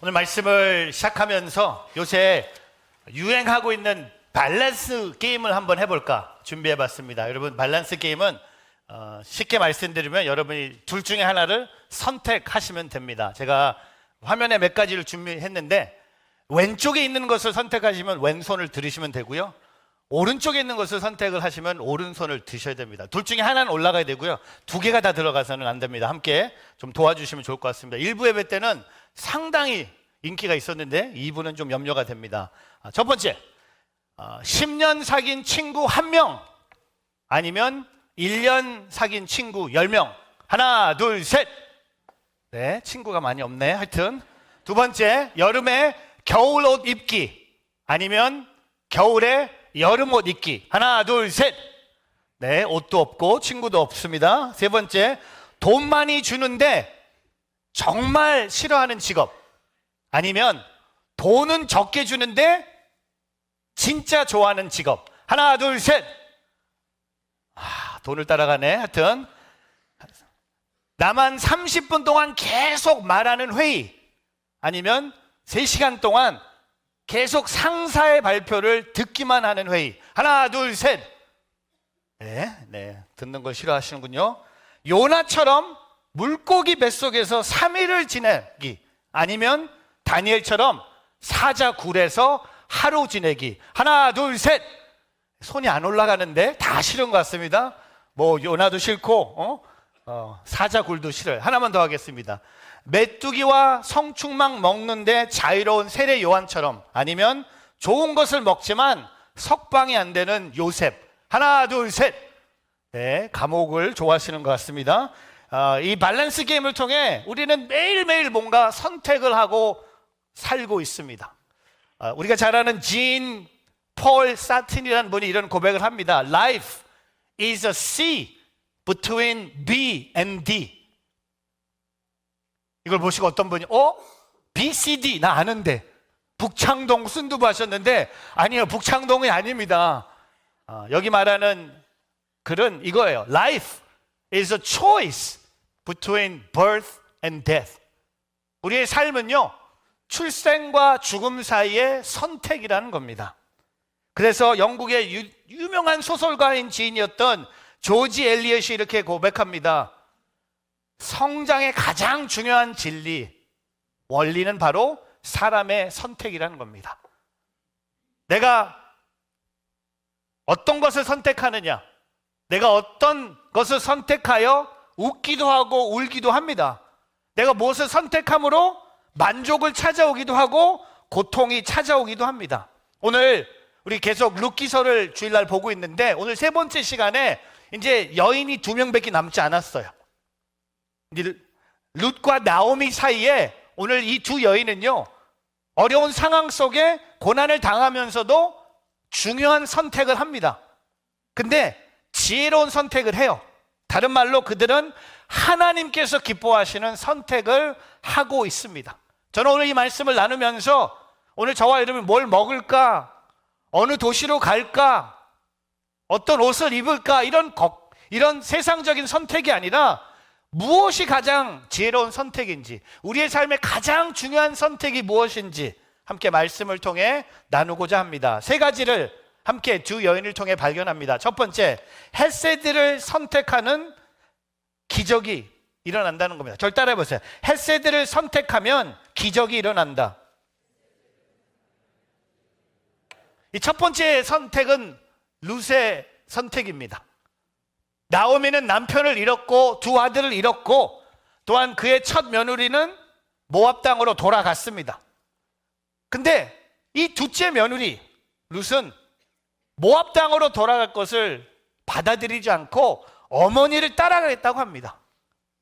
오늘 말씀을 시작하면서 요새 유행하고 있는 밸런스 게임을 한번 해볼까 준비해봤습니다. 여러분, 밸런스 게임은 쉽게 말씀드리면 여러분이 둘 중에 하나를 선택하시면 됩니다. 제가 화면에 몇 가지를 준비했는데 왼쪽에 있는 것을 선택하시면 왼손을 들으시면 되고요, 오른쪽에 있는 것을 선택을 하시면 오른손을 드셔야 됩니다. 둘 중에 하나는 올라가야 되고요, 두 개가 다 들어가서는 안 됩니다. 함께 좀 도와주시면 좋을 것 같습니다. 1부 예배 때는 상당히 인기가 있었는데 2부는 좀 염려가 됩니다. 첫 번째, 10년 사귄 친구 1명 아니면 1년 사귄 친구 10명. 하나, 둘, 셋. 네, 친구가 많이 없네. 하여튼 두 번째, 여름에 겨울옷 입기 아니면 겨울에 여름옷 입기. 하나, 둘, 셋. 네, 옷도 없고 친구도 없습니다. 세 번째, 돈 많이 주는데 정말 싫어하는 직업 아니면 돈은 적게 주는데 진짜 좋아하는 직업. 하나, 둘, 셋. 돈을 따라가네. 하여튼 나만 30분 동안 계속 말하는 회의 아니면 3시간 동안 계속 상사의 발표를 듣기만 하는 회의. 하나, 둘, 셋. 네, 듣는 걸 싫어하시는군요. 요나처럼 물고기 뱃속에서 3일을 지내기 아니면 다니엘처럼 사자굴에서 하루 지내기. 하나, 둘, 셋. 손이 안 올라가는데 다 싫은 것 같습니다. 뭐 요나도 싫고 사자굴도 싫어요. 하나만 더 하겠습니다. 메뚜기와 성충망 먹는데 자유로운 세례 요한처럼 아니면 좋은 것을 먹지만 석방이 안 되는 요셉. 하나, 둘, 셋. 네, 감옥을 좋아하시는 것 같습니다. 이 밸런스 게임을 통해 우리는 매일매일 뭔가 선택을 하고 살고 있습니다. 우리가 잘 아는 진 폴 사틴이라는 분이 이런 고백을 합니다. Life is a sea between B and D. 이걸 보시고 어떤 분이 B, C, D 나 아는데 북창동 순두부 하셨는데 아니요, 북창동이 아닙니다. 여기 말하는 글은 이거예요. Life is a choice between birth and death. 우리의 삶은요, 출생과 죽음 사이의 선택이라는 겁니다. 그래서 영국의 유명한 소설가인 지인이었던 조지 엘리엇이 이렇게 고백합니다. 성장의 가장 중요한 진리, 원리는 바로 사람의 선택이라는 겁니다. 내가 어떤 것을 선택하느냐, 내가 어떤 것을 선택하여 웃기도 하고 울기도 합니다. 내가 무엇을 선택함으로 만족을 찾아오기도 하고 고통이 찾아오기도 합니다. 오늘 우리 계속 룻기서를 주일날 보고 있는데 오늘 세 번째 시간에 이제 여인이 2명밖에 남지 않았어요. 룻과 나오미 사이에 오늘 이 두 여인은요, 어려운 상황 속에 고난을 당하면서도 중요한 선택을 합니다. 근데 지혜로운 선택을 해요. 다른 말로 그들은 하나님께서 기뻐하시는 선택을 하고 있습니다. 저는 오늘 이 말씀을 나누면서 오늘 저와 여러분이 뭘 먹을까, 어느 도시로 갈까, 어떤 옷을 입을까, 이런 세상적인 선택이 아니라 무엇이 가장 지혜로운 선택인지, 우리의 삶의 가장 중요한 선택이 무엇인지 함께 말씀을 통해 나누고자 합니다. 세 가지를 함께 두 여인을 통해 발견합니다. 첫 번째, 헤세드를 선택하는 기적이 일어난다는 겁니다. 저를 따라해 보세요. 헤세드를 선택하면 기적이 일어난다. 이 첫 번째 선택은 룻의 선택입니다. 나오미는 남편을 잃었고 두 아들을 잃었고 또한 그의 첫 며느리는 모압 땅으로 돌아갔습니다. 근데 이 둘째 며느리 룻은 모압 땅으로 돌아갈 것을 받아들이지 않고 어머니를 따라가겠다고 합니다.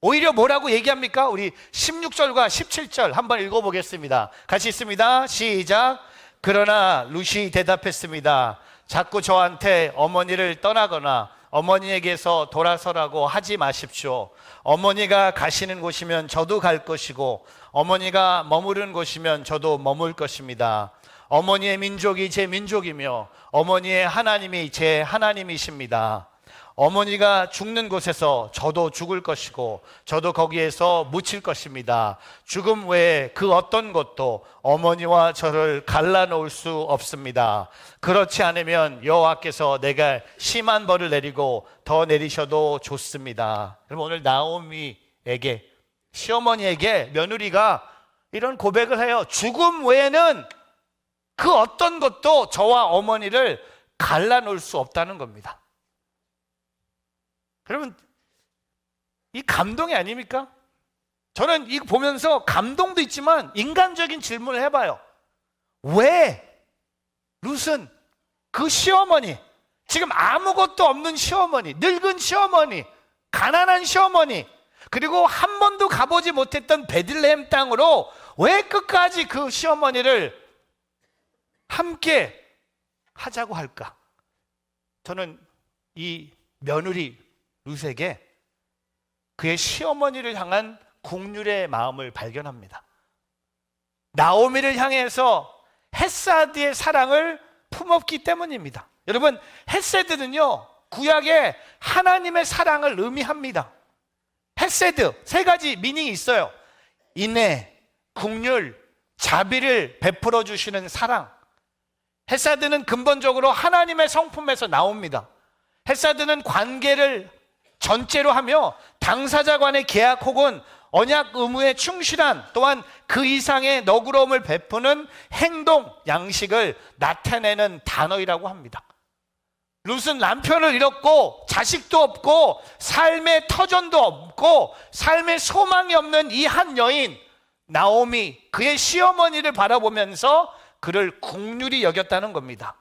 오히려 뭐라고 얘기합니까? 우리 16절과 17절 한번 읽어보겠습니다. 같이 있습니다. 시작. 그러나 룻이 대답했습니다. 자꾸 저한테 어머니를 떠나거나 어머니에게서 돌아서라고 하지 마십시오. 어머니가 가시는 곳이면 저도 갈 것이고 어머니가 머무르는 곳이면 저도 머물 것입니다. 어머니의 민족이 제 민족이며 어머니의 하나님이 제 하나님이십니다. 어머니가 죽는 곳에서 저도 죽을 것이고 저도 거기에서 묻힐 것입니다. 죽음 외에 그 어떤 것도 어머니와 저를 갈라놓을 수 없습니다. 그렇지 않으면 여호와께서 내가 심한 벌을 내리고 더 내리셔도 좋습니다. 여러분, 오늘 나오미에게, 시어머니에게 며느리가 이런 고백을 해요. 죽음 외에는 그 어떤 것도 저와 어머니를 갈라놓을 수 없다는 겁니다. 여러분, 이 감동이 아닙니까? 저는 이거 보면서 감동도 있지만 인간적인 질문을 해봐요. 왜 룻은 그 시어머니, 지금 아무것도 없는 시어머니, 늙은 시어머니, 가난한 시어머니, 그리고 한 번도 가보지 못했던 베들레헴 땅으로 왜 끝까지 그 시어머니를 함께 하자고 할까? 저는 이 며느리 룻에게 그의 시어머니를 향한 국률의 마음을 발견합니다. 나오미를 향해서 헷사드의 사랑을 품었기 때문입니다. 여러분, 헷세드는요, 구약에 하나님의 사랑을 의미합니다. 헷세드, 세 가지 미닝이 있어요. 인애, 국률, 자비를 베풀어 주시는 사랑. 헷사드는 근본적으로 하나님의 성품에서 나옵니다. 헷사드는 관계를 전제로 하며 당사자 간의 계약 혹은 언약 의무에 충실한, 또한 그 이상의 너그러움을 베푸는 행동, 양식을 나타내는 단어이라고 합니다. 룻은 남편을 잃었고 자식도 없고 삶의 터전도 없고 삶의 소망이 없는 이 한 여인 나오미, 그의 시어머니를 바라보면서 그를 긍휼히 여겼다는 겁니다.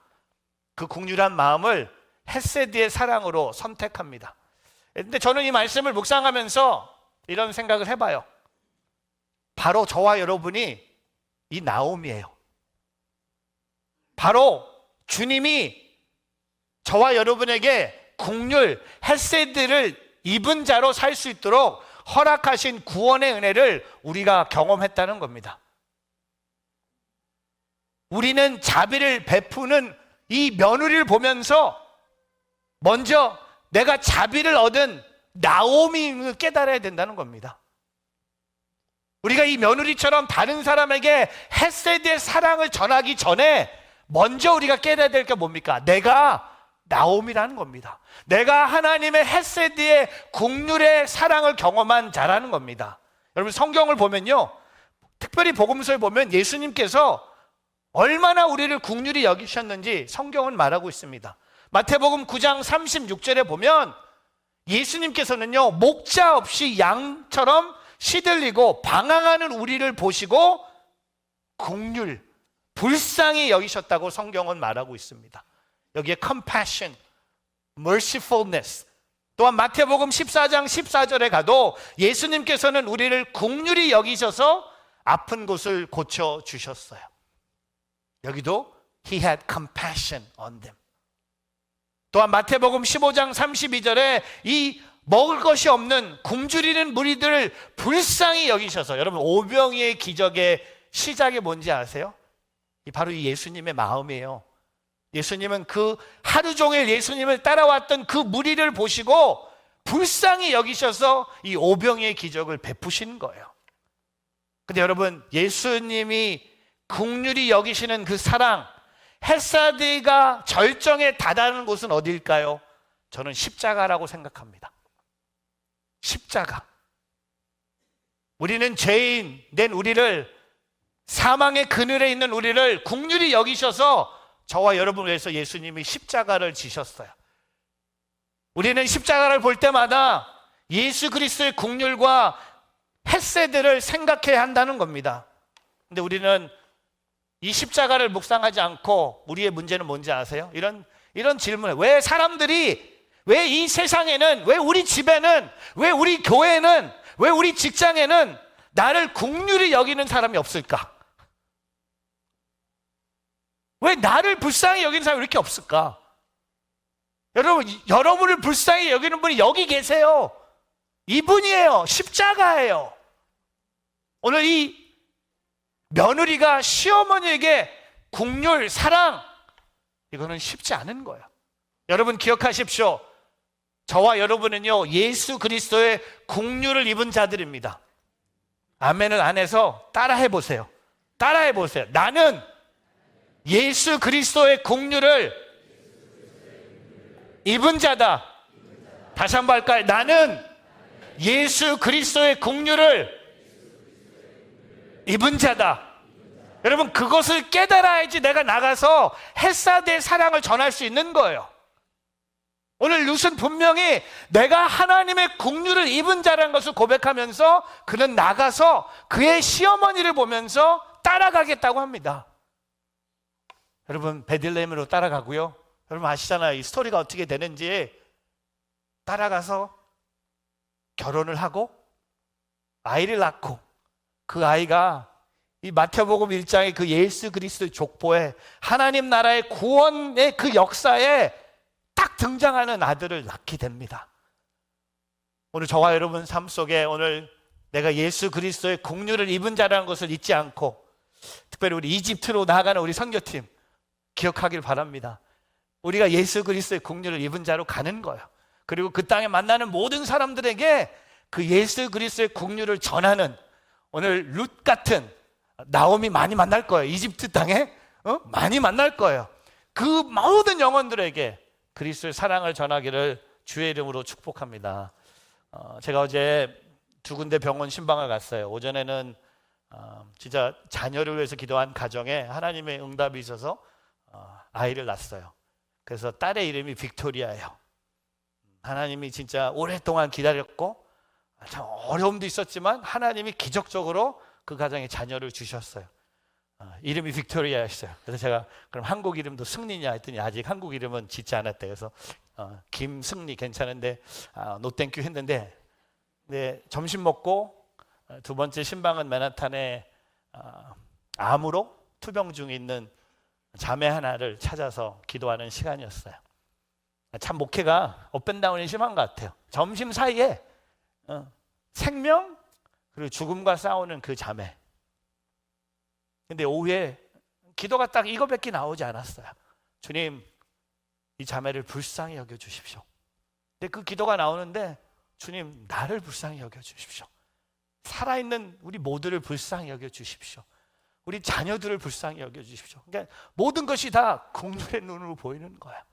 그 긍휼한 마음을 헷세드의 사랑으로 선택합니다. 근데 저는 이 말씀을 묵상하면서 이런 생각을 해봐요. 바로 저와 여러분이 이 나오미예요. 바로 주님이 저와 여러분에게 긍휼, 헷세드를 입은 자로 살 수 있도록 허락하신 구원의 은혜를 우리가 경험했다는 겁니다. 우리는 자비를 베푸는 이 며느리를 보면서 먼저 내가 자비를 얻은 나오미임을 깨달아야 된다는 겁니다. 우리가 이 며느리처럼 다른 사람에게 헷세드의 사랑을 전하기 전에 먼저 우리가 깨달아야 될 게 뭡니까? 내가 나오미라는 겁니다. 내가 하나님의 헷세드의 긍휼의 사랑을 경험한 자라는 겁니다. 여러분, 성경을 보면요, 특별히 복음서에 보면 예수님께서 얼마나 우리를 긍휼히 여기셨는지 성경은 말하고 있습니다. 마태복음 9장 36절에 보면 예수님께서는요, 목자 없이 양처럼 시들리고 방황하는 우리를 보시고 긍휼, 불쌍히 여기셨다고 성경은 말하고 있습니다. 여기에 compassion, mercifulness, 또한 마태복음 14장 14절에 가도 예수님께서는 우리를 긍휼히 여기셔서 아픈 곳을 고쳐주셨어요. 여기도 He had compassion on them. 또한 마태복음 15장 32절에 이 먹을 것이 없는 굶주리는 무리들을 불쌍히 여기셔서, 여러분, 오병이의 기적의 시작이 뭔지 아세요? 바로 이 예수님의 마음이에요. 예수님은 그 하루 종일 예수님을 따라왔던 그 무리를 보시고 불쌍히 여기셔서 이 오병이의 기적을 베푸신 거예요. 근데 여러분, 예수님이 긍휼히 여기시는 그 사랑, 헷사드가 절정에 다다르는 곳은 어디일까요? 저는 십자가라고 생각합니다. 십자가. 우리는 죄인 된 우리를, 사망의 그늘에 있는 우리를 긍휼히 여기셔서 저와 여러분을 위해서 예수님이 십자가를 지셨어요. 우리는 십자가를 볼 때마다 예수 그리스도의 긍휼과 헷세드를 생각해야 한다는 겁니다. 근데 우리는 이 십자가를 묵상하지 않고 우리의 문제는 뭔지 아세요? 이런 질문을, 왜 사람들이, 왜 이 세상에는, 왜 우리 집에는, 왜 우리 교회는, 왜 우리 직장에는 나를 긍휼히 여기는 사람이 없을까? 왜 나를 불쌍히 여기는 사람이 이렇게 없을까? 여러분, 여러분을 불쌍히 여기는 분이 여기 계세요. 이분이에요. 십자가예요. 오늘 이 며느리가 시어머니에게 긍휼, 사랑, 이거는 쉽지 않은 거예요. 여러분 기억하십시오. 저와 여러분은요, 예수 그리스도의 국류를 입은 자들입니다. 아멘을 안 해서 따라해 보세요. 따라해 보세요. 나는 예수 그리스도의 국류를 입은 자다. 다시 한번 할까요? 나는 예수 그리스도의 국류를 입은 자다. 여러분, 그것을 깨달아야지 내가 나가서 햇사대의 사랑을 전할 수 있는 거예요. 오늘 룻은 분명히 내가 하나님의 국류를 입은 자라는 것을 고백하면서 그는 나가서 그의 시어머니를 보면서 따라가겠다고 합니다. 여러분, 베들레헴으로 따라가고요. 여러분 아시잖아요. 이 스토리가 어떻게 되는지. 따라가서 결혼을 하고 아이를 낳고 그 아이가 이 마태복음 1장의 그 예수 그리스도의 족보에 하나님 나라의 구원의 그 역사에 딱 등장하는 아들을 낳게 됩니다. 오늘 저와 여러분 삶 속에 오늘 내가 예수 그리스도의 국류를 입은 자라는 것을 잊지 않고, 특별히 우리 이집트로 나아가는 우리 선교팀 기억하길 바랍니다. 우리가 예수 그리스도의 국류를 입은 자로 가는 거예요. 그리고 그 땅에 만나는 모든 사람들에게 그 예수 그리스도의 국류를 전하는, 오늘 룻 같은 나오미 많이 만날 거예요. 이집트 땅에 많이 만날 거예요. 그 모든 영혼들에게 그리스도의 사랑을 전하기를 주의 이름으로 축복합니다. 제가 어제 두 군데 병원 신방을 갔어요. 오전에는 진짜 자녀를 위해서 기도한 가정에 하나님의 응답이 있어서 아이를 낳았어요. 그래서 딸의 이름이 빅토리아예요. 하나님이 진짜 오랫동안 기다렸고 참 어려움도 있었지만 하나님이 기적적으로 그 가정에 자녀를 주셨어요. 이름이 빅토리아였어요. 그래서 제가 그럼 한국 이름도 승리냐 했더니 아직 한국 이름은 짓지 않았대. 그래서 김승리 괜찮은데 노땡큐 했는데, 네, 점심 먹고 두 번째 신방은 맨하탄에 암으로 투병 중에 있는 자매 하나를 찾아서 기도하는 시간이었어요. 참 목회가 업앤다운이 심한 것 같아요. 점심 사이에 생명 그리고 죽음과 싸우는 그 자매. 근데 오후에 기도가 딱 이거밖에 나오지 않았어요. 주님, 이 자매를 불쌍히 여겨주십시오. 근데 그 기도가 나오는데, 주님, 나를 불쌍히 여겨주십시오. 살아있는 우리 모두를 불쌍히 여겨주십시오. 우리 자녀들을 불쌍히 여겨주십시오. 그러니까 모든 것이 다 국률의 눈으로 보이는 거야.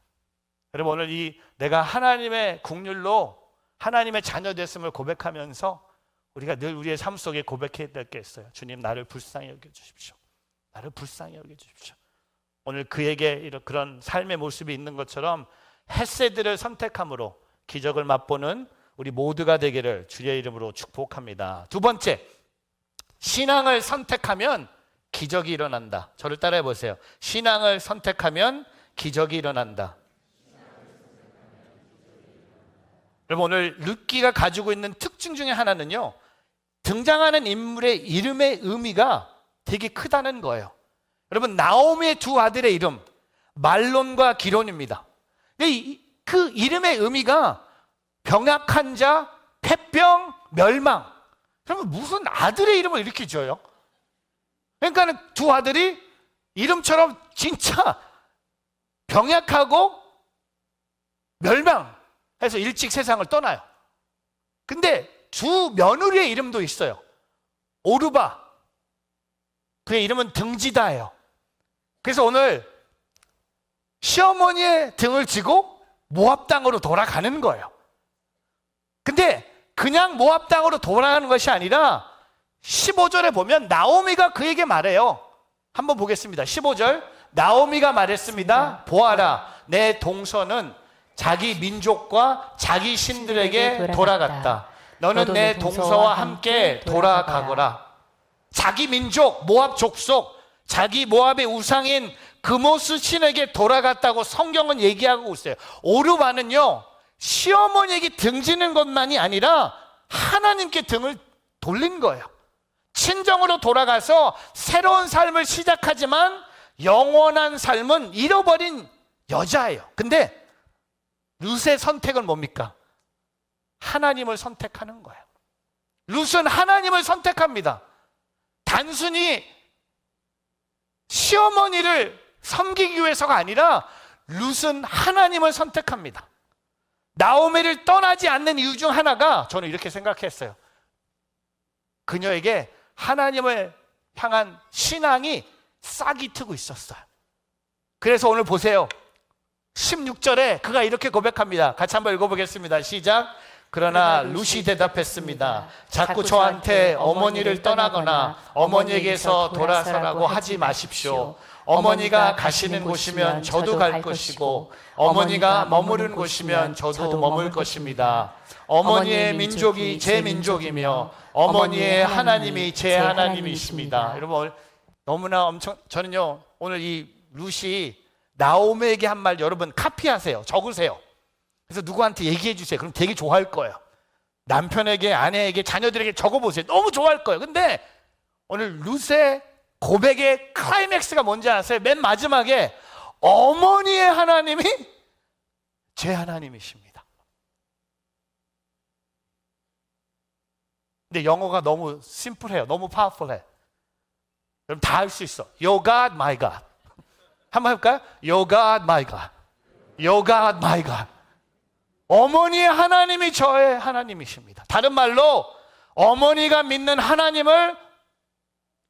여러분, 오늘 내가 하나님의 국률로 하나님의 자녀 됐음을 고백하면서 우리가 늘 우리의 삶 속에 고백해야 될 게 있어요. 주님, 나를 불쌍히 여겨주십시오. 나를 불쌍히 여겨주십시오. 오늘 그에게 그런 삶의 모습이 있는 것처럼 헷세드를 선택함으로 기적을 맛보는 우리 모두가 되기를 주의 이름으로 축복합니다. 두 번째, 신앙을 선택하면 기적이 일어난다. 저를 따라해 보세요. 신앙을 선택하면 기적이 일어난다. 여러분, 오늘 룻기가 가지고 있는 특징 중에 하나는요, 등장하는 인물의 이름의 의미가 되게 크다는 거예요. 여러분, 나오미의 두 아들의 이름 말론과 기론입니다. 그 이름의 의미가 병약한 자, 폐병, 멸망. 그러면 무슨 아들의 이름을 이렇게 지어요? 그러니까 두 아들이 이름처럼 진짜 병약하고 멸망해서 일찍 세상을 떠나요. 근데 두 며느리의 이름도 있어요. 오르바, 그의 이름은 등지다예요. 그래서 오늘 시어머니의 등을 지고 모압 땅으로 돌아가는 거예요. 근데 그냥 모압 땅으로 돌아가는 것이 아니라 15절에 보면 나오미가 그에게 말해요. 한번 보겠습니다. 15절, 나오미가 말했습니다. 보아라, 내 동서는 자기 민족과 자기 신들에게 돌아갔다. 너는 내 동서와 함께 돌아가거라. 자기 민족, 모압 족속, 자기 모압의 우상인 그모스 신에게 돌아갔다고 성경은 얘기하고 있어요. 오르바는요, 시어머니에게 등지는 것만이 아니라 하나님께 등을 돌린 거예요. 친정으로 돌아가서 새로운 삶을 시작하지만 영원한 삶은 잃어버린 여자예요. 근데 룻의 선택은 뭡니까? 하나님을 선택하는 거예요. 룻은 하나님을 선택합니다. 단순히 시어머니를 섬기기 위해서가 아니라 룻은 하나님을 선택합니다. 나오미를 떠나지 않는 이유 중 하나가 저는 이렇게 생각했어요. 그녀에게 하나님을 향한 신앙이 싹이 트고 있었어요. 그래서 오늘 보세요. 16절에 그가 이렇게 고백합니다. 같이 한번 읽어보겠습니다. 시작. 그러나 룻이 대답했습니다. 자꾸 저한테 어머니를 떠나거나 어머니에게서 돌아서라고 하지 마십시오. 어머니가 가시는 곳이면 저도 갈 것이고 어머니가 머무른 곳이면 저도 머물 것입니다. 어머니의 민족이 제 민족이며 어머니의 하나님이 제 하나님이십니다. 여러분, 너무나 저는요 오늘 이 룻이 나오미에게 한 말 여러분 카피하세요. 적으세요. 그래서 누구한테 얘기해 주세요. 그럼 되게 좋아할 거예요. 남편에게, 아내에게, 자녀들에게 적어보세요. 너무 좋아할 거예요. 근데 오늘 룻의 고백의 클라이맥스가 뭔지 아세요? 맨 마지막에 어머니의 하나님이 제 하나님이십니다. 근데 영어가 너무 심플해요. 너무 파워풀해. 여러분 다 할 수 있어. Your God, my God. 한번 해볼까요? Your God, my God. Your God, my God. 어머니의 하나님이 저의 하나님이십니다. 다른 말로 어머니가 믿는 하나님을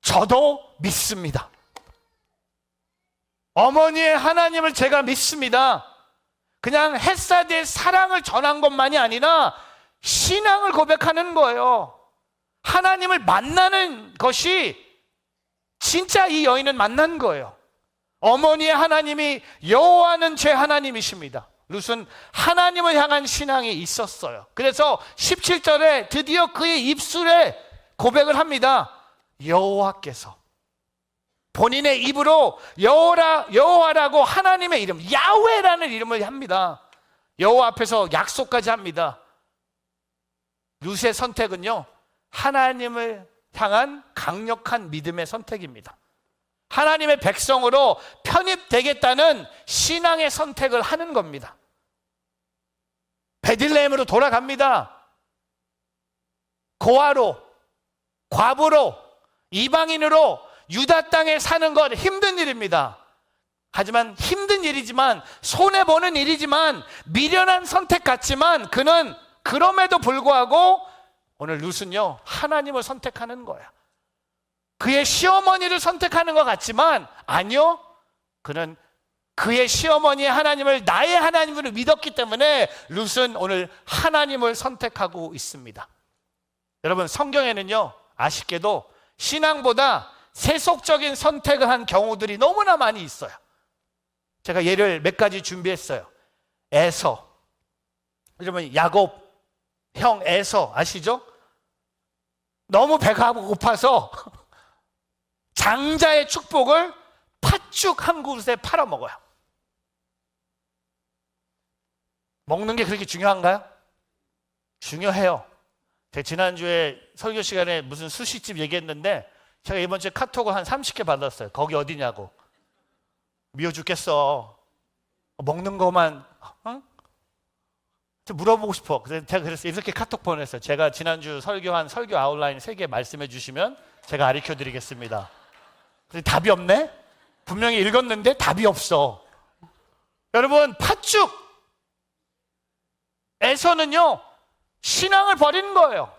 저도 믿습니다. 어머니의 하나님을 제가 믿습니다. 그냥 햇사드의 사랑을 전한 것만이 아니라 신앙을 고백하는 거예요. 하나님을 만나는 것이 진짜 이 여인은 만난 거예요. 어머니의 하나님이 여호와는 제 하나님이십니다. 룻은 하나님을 향한 신앙이 있었어요. 그래서 17절에 드디어 그의 입술에 고백을 합니다. 여호와께서 본인의 입으로 여호와라고 하나님의 이름 야훼라는 이름을 합니다. 여호와 앞에서 약속까지 합니다. 룻의 선택은요 하나님을 향한 강력한 믿음의 선택입니다. 하나님의 백성으로 편입되겠다는 신앙의 선택을 하는 겁니다. 베들레헴으로 돌아갑니다. 고아로, 과부로, 이방인으로 유다 땅에 사는 것 힘든 일입니다. 하지만 힘든 일이지만 손해보는 일이지만 미련한 선택 같지만 그는 그럼에도 불구하고 오늘 룻은요 하나님을 선택하는 거야. 그의 시어머니를 선택하는 것 같지만 아니요, 그는 그의 시어머니의 하나님을 나의 하나님으로 믿었기 때문에 룻은 오늘 하나님을 선택하고 있습니다. 여러분 성경에는요 아쉽게도 신앙보다 세속적인 선택을 한 경우들이 너무나 많이 있어요. 제가 예를 몇 가지 준비했어요. 에서, 여러분 야곱 형 에서 아시죠? 너무 배가 고파서 장자의 축복을 팥죽 한 그릇에 팔아먹어요. 먹는 게 그렇게 중요한가요? 중요해요. 제가 지난주에 설교 시간에 무슨 수시집 얘기했는데 제가 이번 주에 카톡을 한 30개 받았어요. 거기 어디냐고. 미워 죽겠어. 먹는 것만 좀 물어보고 싶어. 제가 그래서 이렇게 카톡 보냈어요. 제가 지난주 설교한 설교 아웃라인 3개 말씀해 주시면 제가 가르쳐 드리겠습니다. 답이 없네? 분명히 읽었는데 답이 없어. 여러분 팥죽에서는요 신앙을 버리는 거예요.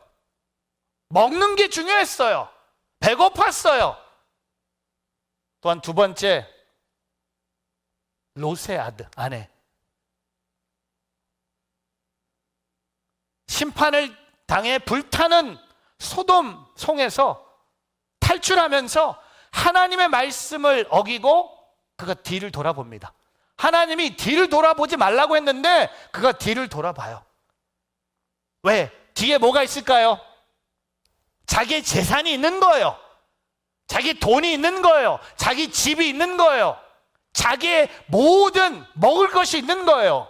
먹는 게 중요했어요. 배고팠어요. 또한 두 번째 롯의 아내. 심판을 당해 불타는 소돔 송에서 탈출하면서 하나님의 말씀을 어기고 그가 뒤를 돌아봅니다. 하나님이 뒤를 돌아보지 말라고 했는데 그가 뒤를 돌아봐요. 왜? 뒤에 뭐가 있을까요? 자기의 재산이 있는 거예요. 자기 돈이 있는 거예요. 자기 집이 있는 거예요. 자기의 모든 먹을 것이 있는 거예요.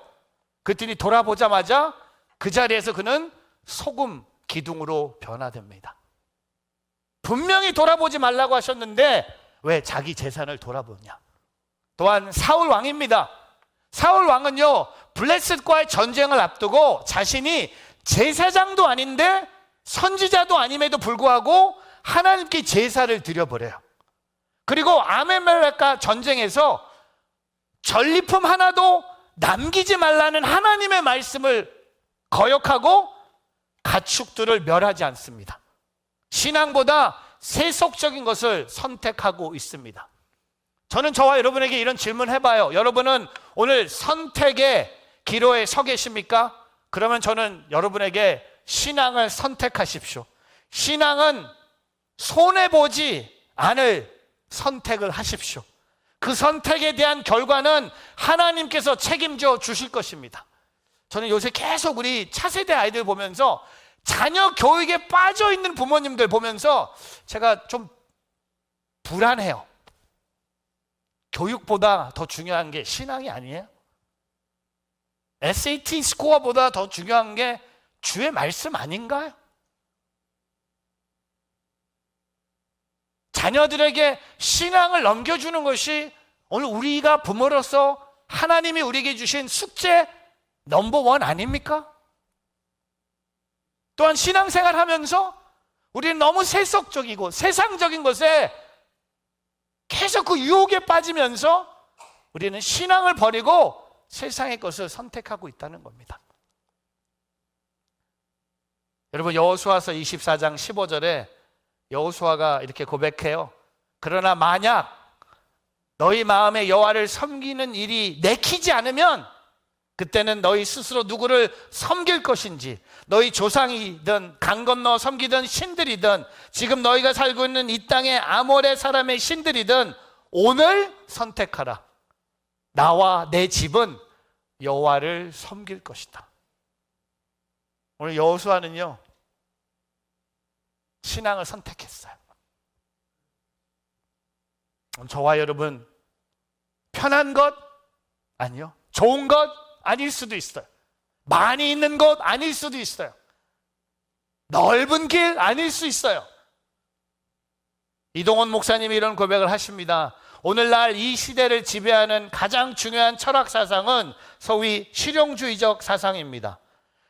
그랬더니 돌아보자마자 그 자리에서 그는 소금 기둥으로 변화됩니다. 분명히 돌아보지 말라고 하셨는데 왜 자기 재산을 돌아보냐. 또한 사울 왕입니다. 사울 왕은요 블레셋과의 전쟁을 앞두고 자신이 제사장도 아닌데 선지자도 아님에도 불구하고 하나님께 제사를 드려버려요. 그리고 아말렉과 전쟁에서 전리품 하나도 남기지 말라는 하나님의 말씀을 거역하고 가축들을 멸하지 않습니다. 신앙보다 세속적인 것을 선택하고 있습니다. 저는 저와 여러분에게 이런 질문 해봐요. 여러분은 오늘 선택의 기로에 서 계십니까? 그러면 저는 여러분에게 신앙을 선택하십시오. 신앙은 손해보지 않을 선택을 하십시오. 그 선택에 대한 결과는 하나님께서 책임져 주실 것입니다. 저는 요새 계속 우리 차세대 아이들 보면서 자녀 교육에 빠져 있는 부모님들 보면서 제가 좀 불안해요. 교육보다 더 중요한 게 신앙이 아니에요? SAT 스코어보다 더 중요한 게 주의 말씀 아닌가요? 자녀들에게 신앙을 넘겨주는 것이 오늘 우리가 부모로서 하나님이 우리에게 주신 숙제 넘버원 아닙니까? 또한 신앙생활 하면서 우리는 너무 세속적이고 세상적인 것에 계속 그 유혹에 빠지면서 우리는 신앙을 버리고 세상의 것을 선택하고 있다는 겁니다. 여러분, 여호수아서 24장 15절에 여호수아가 이렇게 고백해요. 그러나 만약 너희 마음에 여호와를 섬기는 일이 내키지 않으면 그때는 너희 스스로 누구를 섬길 것인지, 너희 조상이든 강 건너 섬기던 신들이든 지금 너희가 살고 있는 이 땅의 아모레 사람의 신들이든 오늘 선택하라. 나와 내 집은 여호와를 섬길 것이다. 오늘 여호수아는요, 신앙을 선택했어요. 저와 여러분, 편한 것 아니요, 좋은 것 아닐 수도 있어요. 많이 있는 것 아닐 수도 있어요. 넓은 길 아닐 수 있어요. 이동원 목사님이 이런 고백을 하십니다. 오늘날 이 시대를 지배하는 가장 중요한 철학 사상은 소위 실용주의적 사상입니다.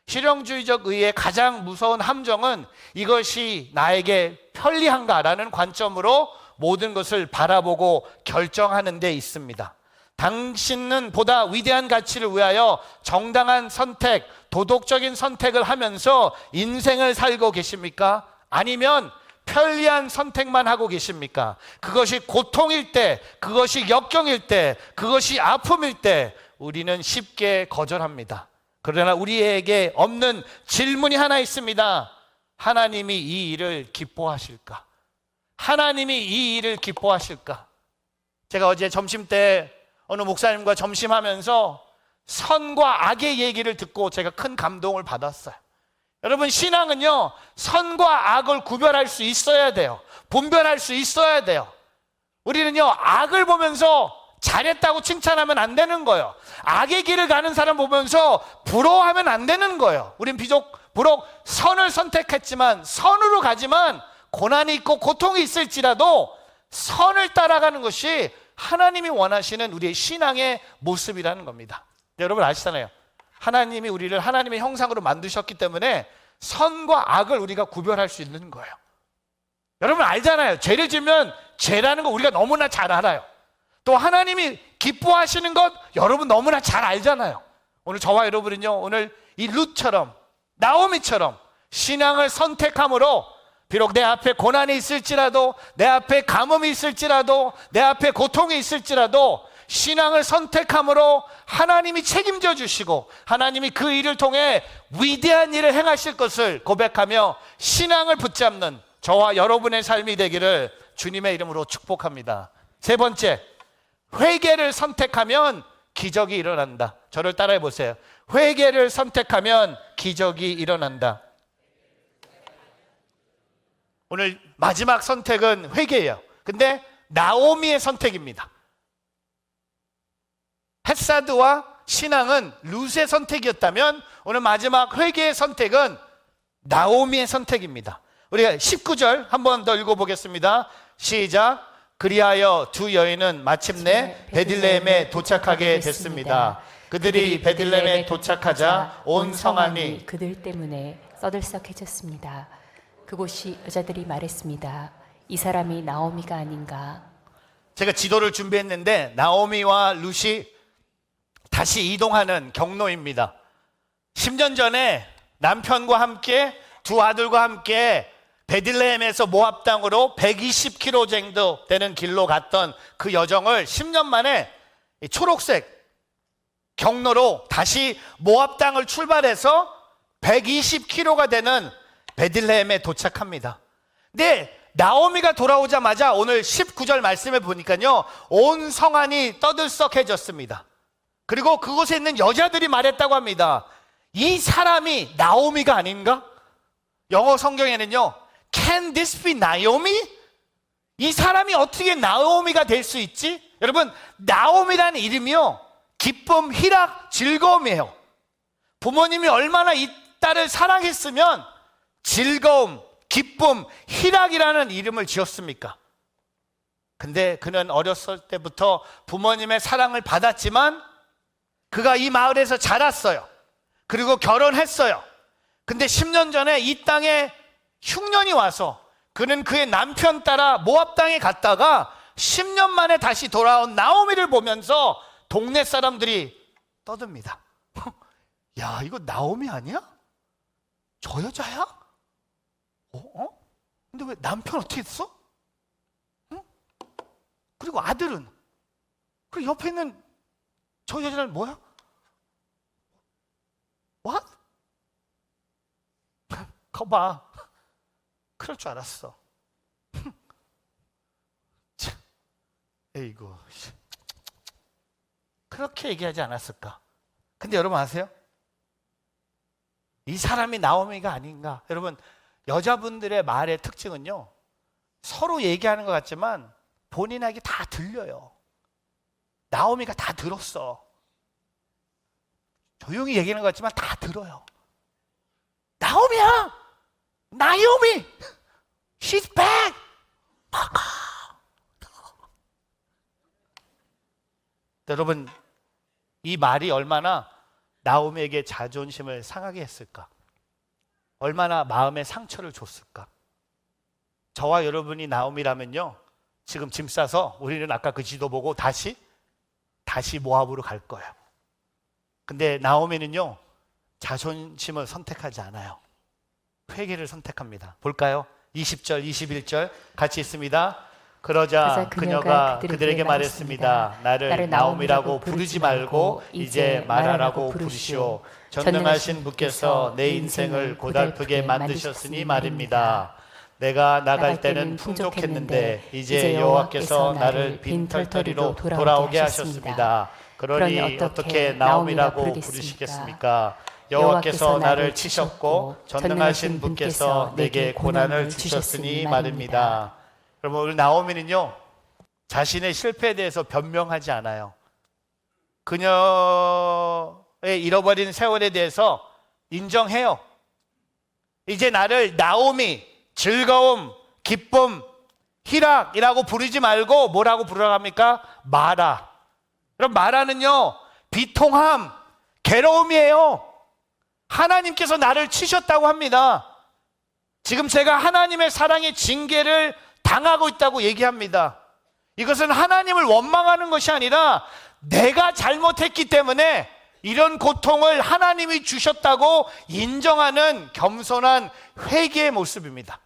실용주의적 의의 가장 무서운 함정은 이것이 나에게 편리한가라는 관점으로 모든 것을 바라보고 결정하는 데 있습니다. 당신은 보다 위대한 가치를 위하여 정당한 선택, 도덕적인 선택을 하면서 인생을 살고 계십니까? 아니면 편리한 선택만 하고 계십니까? 그것이 고통일 때, 그것이 역경일 때, 그것이 아픔일 때 우리는 쉽게 거절합니다. 그러나 우리에게 없는 질문이 하나 있습니다. 하나님이 이 일을 기뻐하실까? 하나님이 이 일을 기뻐하실까? 제가 어제 점심 때 어느 목사님과 점심하면서 선과 악의 얘기를 듣고 제가 큰 감동을 받았어요. 여러분, 신앙은요, 선과 악을 구별할 수 있어야 돼요. 분별할 수 있어야 돼요. 우리는요, 악을 보면서 잘했다고 칭찬하면 안 되는 거예요. 악의 길을 가는 사람 보면서 부러워하면 안 되는 거예요. 우린 비록 선을 선택했지만, 선으로 가지만 고난이 있고 고통이 있을지라도 선을 따라가는 것이 하나님이 원하시는 우리의 신앙의 모습이라는 겁니다. 여러분 아시잖아요. 하나님이 우리를 하나님의 형상으로 만드셨기 때문에 선과 악을 우리가 구별할 수 있는 거예요. 여러분 알잖아요. 죄를 지으면 죄라는 거 우리가 너무나 잘 알아요. 또 하나님이 기뻐하시는 것 여러분 너무나 잘 알잖아요. 오늘 저와 여러분은요, 오늘 이 룻처럼, 나오미처럼 신앙을 선택함으로 비록 내 앞에 고난이 있을지라도, 내 앞에 가뭄이 있을지라도, 내 앞에 고통이 있을지라도 신앙을 선택함으로 하나님이 책임져 주시고 하나님이 그 일을 통해 위대한 일을 행하실 것을 고백하며 신앙을 붙잡는 저와 여러분의 삶이 되기를 주님의 이름으로 축복합니다. 세 번째, 회개를 선택하면 기적이 일어난다. 저를 따라해 보세요. 회개를 선택하면 기적이 일어난다. 오늘 마지막 선택은 회개예요. 근데 나오미의 선택입니다. 햇사드와 신앙은 룻의 선택이었다면 오늘 마지막 회개의 선택은 나오미의 선택입니다. 우리가 19절 한 번 더 읽어보겠습니다. 시작. 그리하여 두 여인은 마침내 베들레헴에 도착하게 됐습니다. 그들이 베들레헴에 도착하자 온 성안이 그들 때문에 떠들썩해졌습니다. 그곳이 여자들이 말했습니다. 이 사람이 나오미가 아닌가. 제가 지도를 준비했는데 나오미와 룻이 다시 이동하는 경로입니다. 10년 전에 남편과 함께 두 아들과 함께 베들레헴에서 모압 땅으로 120km 정도 되는 길로 갔던 그 여정을 10년 만에 이 초록색 경로로 다시 모압 땅을 출발해서 120km가 되는 베들레헴에 도착합니다. 근데 나오미가 돌아오자마자 오늘 19절 말씀을 보니까요, 온 성안이 떠들썩해졌습니다. 그리고 그곳에 있는 여자들이 말했다고 합니다. 이 사람이 나오미가 아닌가? 영어 성경에는요, Can this be Naomi? 이 사람이 어떻게 나오미가 될 수 있지? 여러분, 나오미라는 이름이요, 기쁨, 희락, 즐거움이에요. 부모님이 얼마나 이 딸을 사랑했으면 즐거움, 기쁨, 희락이라는 이름을 지었습니까? 근데 그는 어렸을 때부터 부모님의 사랑을 받았지만 그가 이 마을에서 자랐어요. 그리고 결혼했어요. 근데 10년 전에 이 땅에 흉년이 와서 그는 그의 남편 따라 모압 땅에 갔다가 10년 만에 다시 돌아온 나오미를 보면서 동네 사람들이 떠듭니다. 야, 이거 나오미 아니야? 저 여자야? 근데 왜 남편 어떻게 됐어? 응? 그리고 아들은? 그리고 옆에 있는 저 여자는 뭐야? What? 거봐. 그럴 줄 알았어. 에이구. 그렇게 얘기하지 않았을까? 근데 여러분 아세요? 이 사람이 나오미가 아닌가? 여러분, 여자분들의 말의 특징은요, 서로 얘기하는 것 같지만 본인에게 다 들려요. 나오미가 다 들었어. 조용히 얘기하는 것 같지만 다 들어요. 나오미야! 나오미! She's back! 여러분, 이 말이 얼마나 나오미에게 자존심을 상하게 했을까? 얼마나 마음에 상처를 줬을까? 저와 여러분이 나오미라면요, 지금 짐 싸서 우리는 아까 그 지도 보고 다시 모압으로 갈 거예요. 근데 나오미는요, 자존심을 선택하지 않아요. 회개를 선택합니다. 볼까요? 20절, 21절 같이 있습니다. 그러자 그녀가 그들에게 말했습니다. 나를 나오미라고 부르지 말고 이제 마라라고 부르시오. 전능하신 분께서 내 인생을 고달프게 만드셨으니 말입니다. 내가 나갈 때는 풍족했는데 이제 여호와께서 나를 빈털터리로 돌아오게 하셨습니다. 그러니 어떻게 나오미라고 부르시겠습니까? 여호와께서 나를 치셨고 전능하신 분께서 내게 고난을 주셨으니 말입니다. 여러분, 우리 나오미는요, 자신의 실패에 대해서 변명하지 않아요. 그녀의 잃어버린 세월에 대해서 인정해요. 이제 나를 나오미, 즐거움, 기쁨, 희락이라고 부르지 말고 뭐라고 부르라고 합니까? 마라. 그럼 마라는요, 비통함, 괴로움이에요. 하나님께서 나를 치셨다고 합니다. 지금 제가 하나님의 사랑의 징계를 당하고 있다고 얘기합니다. 이것은 하나님을 원망하는 것이 아니라 내가 잘못했기 때문에 이런 고통을 하나님이 주셨다고 인정하는 겸손한 회개의 모습입니다.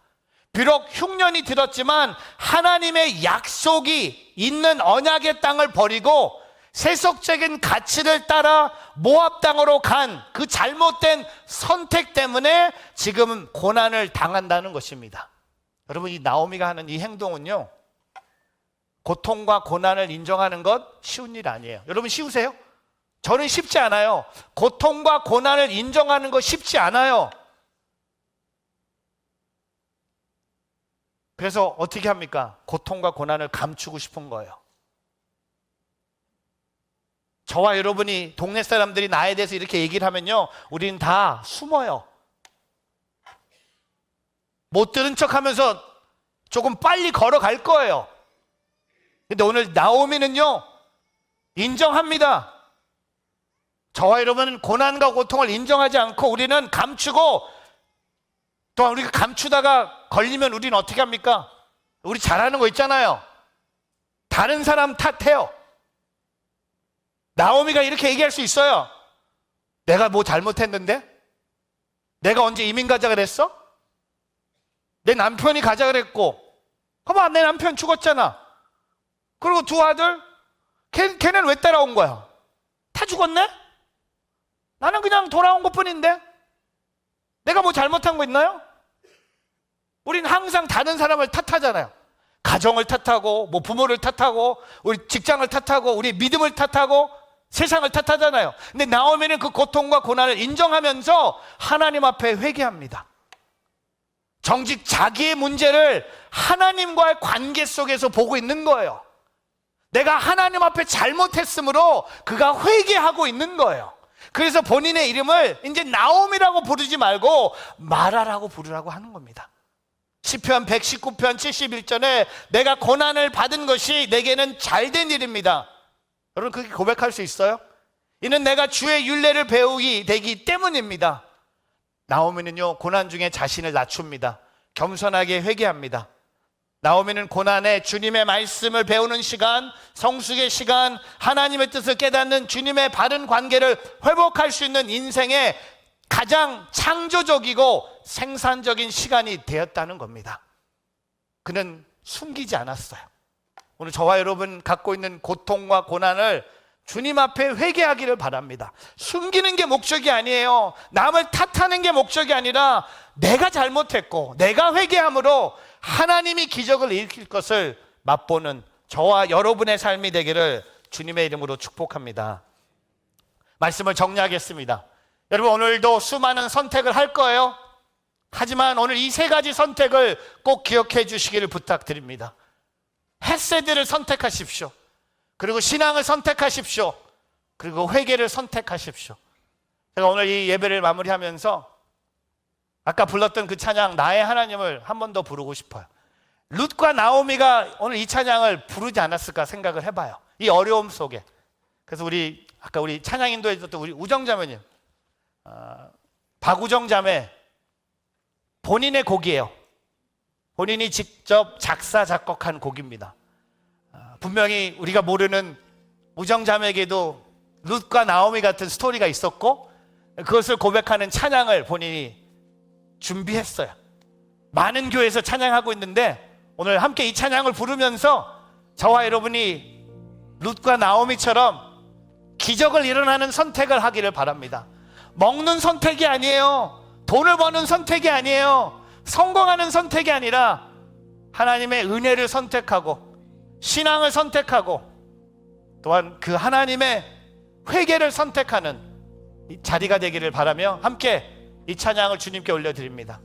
비록 흉년이 들었지만 하나님의 약속이 있는 언약의 땅을 버리고 세속적인 가치를 따라 모압 땅으로 간 그 잘못된 선택 때문에 지금 고난을 당한다는 것입니다. 여러분, 이 나오미가 하는 이 행동은요, 고통과 고난을 인정하는 것 쉬운 일 아니에요. 여러분, 쉬우세요? 저는 쉽지 않아요. 고통과 고난을 인정하는 거 쉽지 않아요. 그래서 어떻게 합니까? 고통과 고난을 감추고 싶은 거예요. 저와 여러분이 동네 사람들이 나에 대해서 이렇게 얘기를 하면요, 우리는 다 숨어요. 못 들은 척 하면서 조금 빨리 걸어갈 거예요. 근데 오늘 나오미는요, 인정합니다. 저와 여러분은 고난과 고통을 인정하지 않고 우리는 감추고, 또한 우리가 감추다가 걸리면 우리는 어떻게 합니까? 우리 잘하는 거 있잖아요. 다른 사람 탓해요. 나오미가 이렇게 얘기할 수 있어요. 내가 뭐 잘못했는데? 내가 언제 이민 가자 그랬어? 내 남편이 가자 그랬고, 봐봐, 내 남편 죽었잖아. 그리고 두 아들, 걔는 왜 따라온 거야? 다 죽었네? 나는 그냥 돌아온 것 뿐인데? 내가 뭐 잘못한 거 있나요? 우린 항상 다른 사람을 탓하잖아요. 가정을 탓하고, 뭐 부모를 탓하고, 우리 직장을 탓하고, 우리 믿음을 탓하고, 세상을 탓하잖아요. 근데 나오미는 그 고통과 고난을 인정하면서 하나님 앞에 회개합니다. 정직 자기의 문제를 하나님과의 관계 속에서 보고 있는 거예요. 내가 하나님 앞에 잘못했으므로 그가 회개하고 있는 거예요. 그래서 본인의 이름을 이제 나옴이라고 부르지 말고 마라라고 부르라고 하는 겁니다. 시편 119편 71절에 내가 고난을 받은 것이 내게는 잘된 일입니다. 여러분, 그렇게 고백할 수 있어요? 이는 내가 주의 율례를 배우기 되기 때문입니다. 나오미는요, 고난 중에 자신을 낮춥니다. 겸손하게 회개합니다. 나오미는 고난에 주님의 말씀을 배우는 시간, 성숙의 시간, 하나님의 뜻을 깨닫는 주님의 바른 관계를 회복할 수 있는 인생의 가장 창조적이고 생산적인 시간이 되었다는 겁니다. 그는 숨기지 않았어요. 오늘 저와 여러분 갖고 있는 고통과 고난을 주님 앞에 회개하기를 바랍니다. 숨기는 게 목적이 아니에요. 남을 탓하는 게 목적이 아니라 내가 잘못했고 내가 회개함으로 하나님이 기적을 일으킬 것을 맛보는 저와 여러분의 삶이 되기를 주님의 이름으로 축복합니다. 말씀을 정리하겠습니다. 여러분, 오늘도 수많은 선택을 할 거예요. 하지만 오늘 이 세 가지 선택을 꼭 기억해 주시기를 부탁드립니다. 헤세드를 선택하십시오. 그리고 신앙을 선택하십시오. 그리고 회개를 선택하십시오. 제가 오늘 이 예배를 마무리하면서 아까 불렀던 그 찬양 나의 하나님을 한 번 더 부르고 싶어요. 룻과 나오미가 오늘 이 찬양을 부르지 않았을까 생각을 해봐요. 이 어려움 속에. 그래서 아까 우리 찬양 인도해줬던 우리 우정자매님, 박우정자매 본인의 곡이에요. 본인이 직접 작사 작곡한 곡입니다. 분명히 우리가 모르는 우정자매에게도 룻과 나오미 같은 스토리가 있었고 그것을 고백하는 찬양을 본인이 준비했어요. 많은 교회에서 찬양하고 있는데 오늘 함께 이 찬양을 부르면서 저와 여러분이 룻과 나오미처럼 기적을 일어나는 선택을 하기를 바랍니다. 먹는 선택이 아니에요. 돈을 버는 선택이 아니에요. 성공하는 선택이 아니라 하나님의 은혜를 선택하고 신앙을 선택하고 또한 그 하나님의 회개를 선택하는 이 자리가 되기를 바라며 함께 이 찬양을 주님께 올려드립니다.